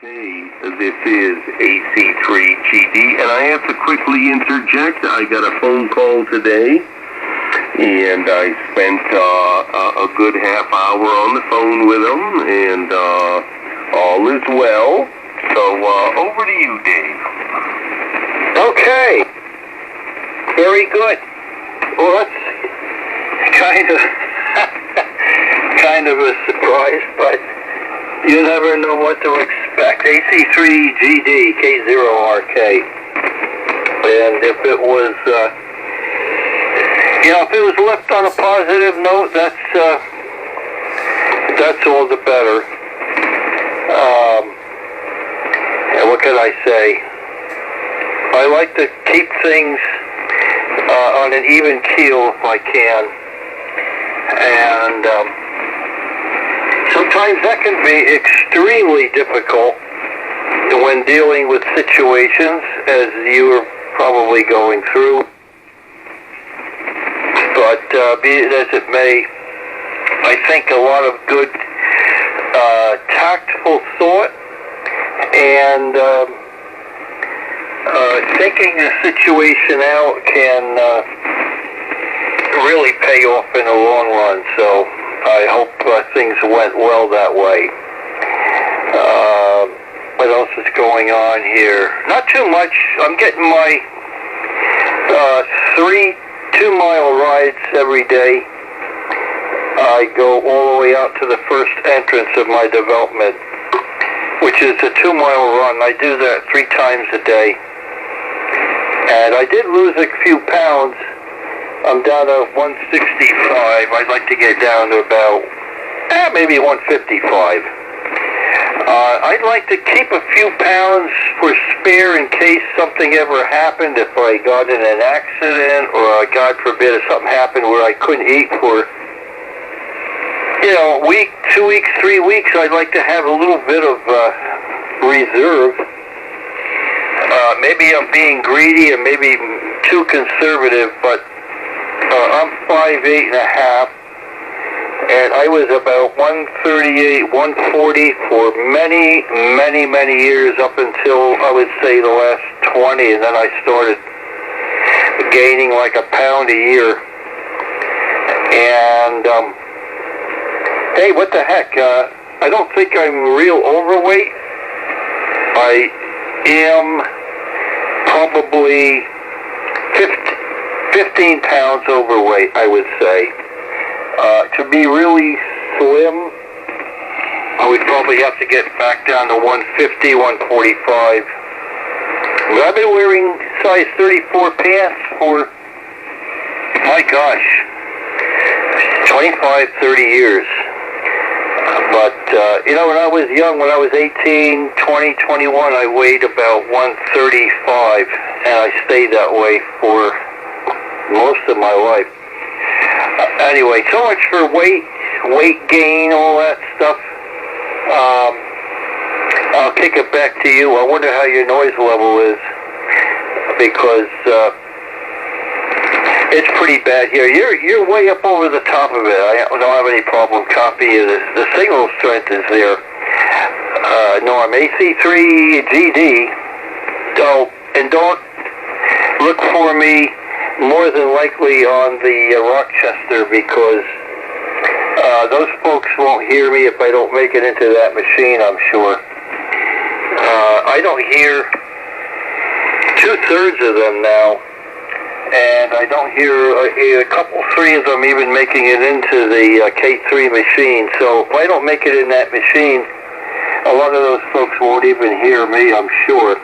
Hey, this is AC3GD, and I have to quickly interject. I got a phone call today, and I spent a good half hour on the phone with them, and all is well. So, over to you, Dave. Okay. Very good. Well, that's kind of a surprise, but you never know what to expect. AC3GD K0RK. And if it was, if it was left on a positive note, that's all the better. And what can I say? I like to keep things on an even keel if I can. And sometimes that can be extremely difficult when dealing with situations, as you are probably going through. But be it as it may, I think a lot of good tactful thought and thinking the situation out can really pay off in the long run. So I hope things went well that way. What else is going on here? Not too much. I'm getting my 3 2-mile rides every day. I go all the way out to the first entrance of my development, which is a 2-mile run. I do that 3 times a day. And I did lose a few pounds. I'm down to 165. I'd like to get down to about maybe 155. I'd like to keep a few pounds for spare in case something ever happened. If I got in an accident, or God forbid, if something happened where I couldn't eat for, a week, 2 weeks, 3 weeks, I'd like to have a little bit of reserve. Maybe I'm being greedy and maybe too conservative, but I'm 5'8.5", and I was about 138, 140 for many, many, many years, up until, I would say, the last 20, and then I started gaining like a pound a year. And, hey, what the heck, I don't think I'm real overweight. I am probably 15 pounds overweight, I would say. To be really slim, I would probably have to get back down to 150, 145. But I've been wearing size 34 pants for, my gosh, 25, 30 years. But, when I was young, when I was 18, 20, 21, I weighed about 135, and I stayed that way for most of my life. Anyway, so much for weight gain, all that stuff. I'll kick it back to you. I wonder how your noise level is, because it's pretty bad here. You're way up over the top of it. I don't have any problem copying it. The signal strength is there. No, I'm AC3GD. So, and don't look for me more than likely on the Rochester, because those folks won't hear me if I don't make it into that machine, I'm sure. I don't hear 2/3 of them now, and I don't hear a couple, 3 of them even making it into the K3 machine. So if I don't make it in that machine, a lot of those folks won't even hear me, I'm sure.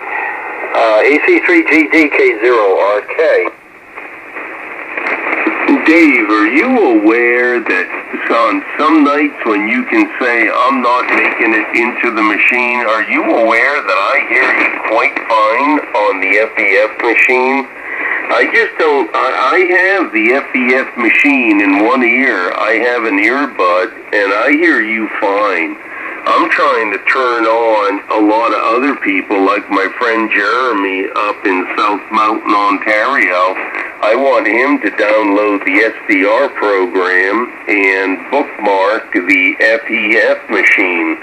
AC3GD K0RK. Dave, are you aware that on some nights when you can say, I'm not making it into the machine, are you aware that I hear you quite fine on the FEF machine? I just don't, I have the FEF machine in one ear. I have an earbud, and I hear you fine. I'm trying to turn on a lot of other people, like my friend Jeremy up in South Mountain, Ontario. I want him to download the SDR program and bookmark the FEF machine.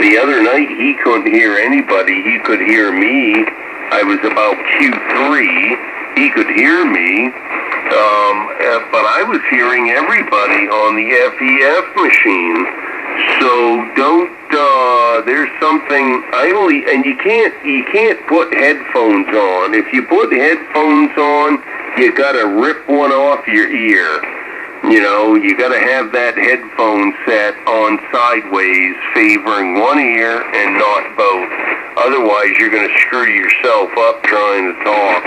The other night he couldn't hear anybody. He could hear me. I was about Q3. He could hear me. But I was hearing everybody on the FEF machine. So don't, there's something, and you can't put headphones on. If you put headphones on, you gotta rip one off your ear. You know, you gotta have that headphone set on sideways, favoring one ear and not both. Otherwise, you're gonna screw yourself up trying to talk.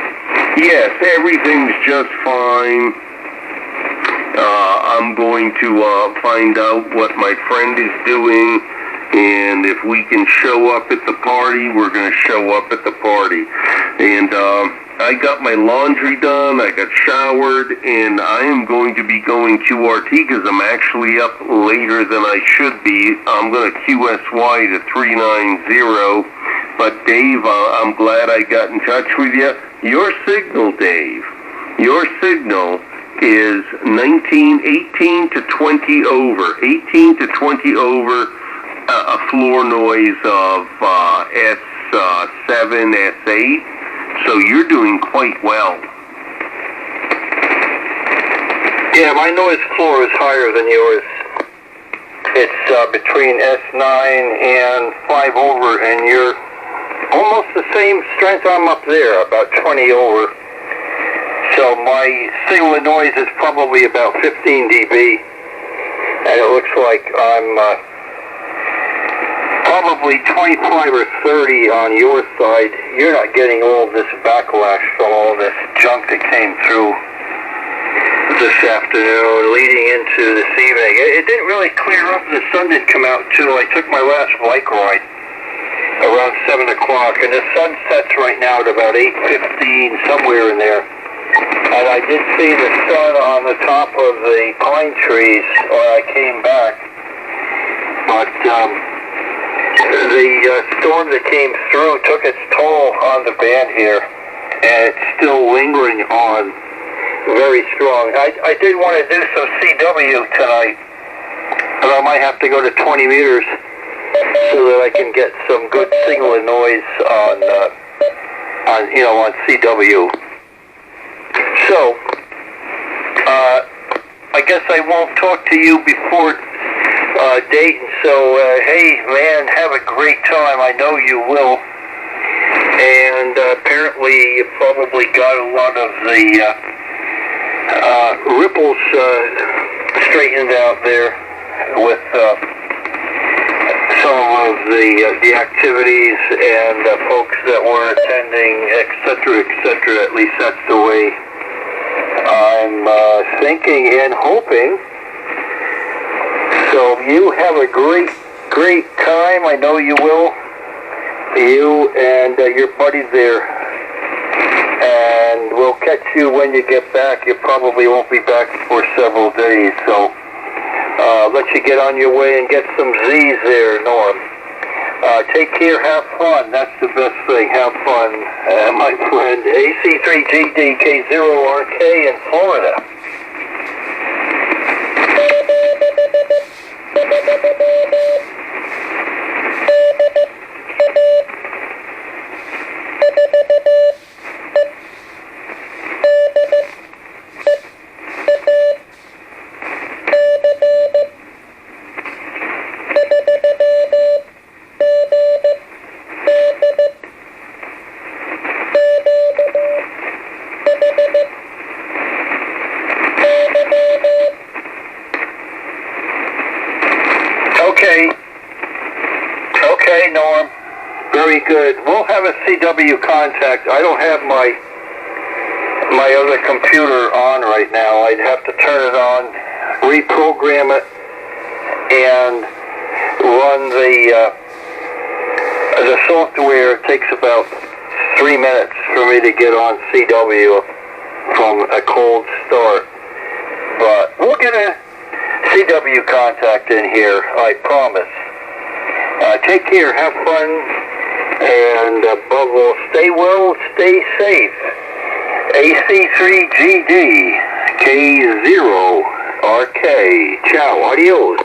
Yes, everything's just fine. I'm going to find out what my friend is doing, and if we can show up at the party, we're going to show up at the party. And I got my laundry done, I got showered, and I am going to be going QRT because I'm actually up later than I should be. I'm going to QSY to 390. But Dave, I'm glad I got in touch with you. Your signal, Dave, your signal is 18 to 20 over. 18 to 20 over, a floor noise of S7, S8. So you're doing quite well. Yeah, my noise floor is higher than yours. It's between S9 and 5 over, and you're almost the same strength. I'm up there, about 20 over. So my signal to noise is probably about 15 dB, and it looks like I'm probably 25 or 30 on your side. You're not getting all this backlash from all this junk that came through this afternoon leading into this evening. It didn't really clear up. The sun didn't come out until I took my last bike ride around 7 o'clock, and the sun sets right now at about 8:15, somewhere in there. And I did see the sun on the top of the pine trees when I came back. But the storm that came through took its toll on the band here, and it's still lingering on very strong. I did want to do some CW tonight, but I might have to go to 20 meters so that I can get some good signal and noise on CW. So, I guess I won't talk to you before Dayton, so hey man, have a great time, I know you will. And apparently you probably got a lot of the ripples straightened out there with some of the activities and folks that were attending, etc., etc. At least that's the way I'm thinking and hoping. So you have a great time. I know you will. You and your buddy there. And we'll catch you when you get back. You probably won't be back for several days. So let you get on your way and get some Z's there, Norm. Take care, have fun. That's the best thing. Have fun, my friend. AC3GDK0RK in Florida. Okay, Norm. Very good. We'll have a CW contact. I don't have my other computer on right now. I'd have to turn it on, reprogram it, and run the software. It takes about 3 minutes for me to get on CW from a cold start. But we'll get a CW contact in here, I promise. Take care, have fun, and above all, stay well, stay safe. AC3GD, K0RK. Ciao, adios.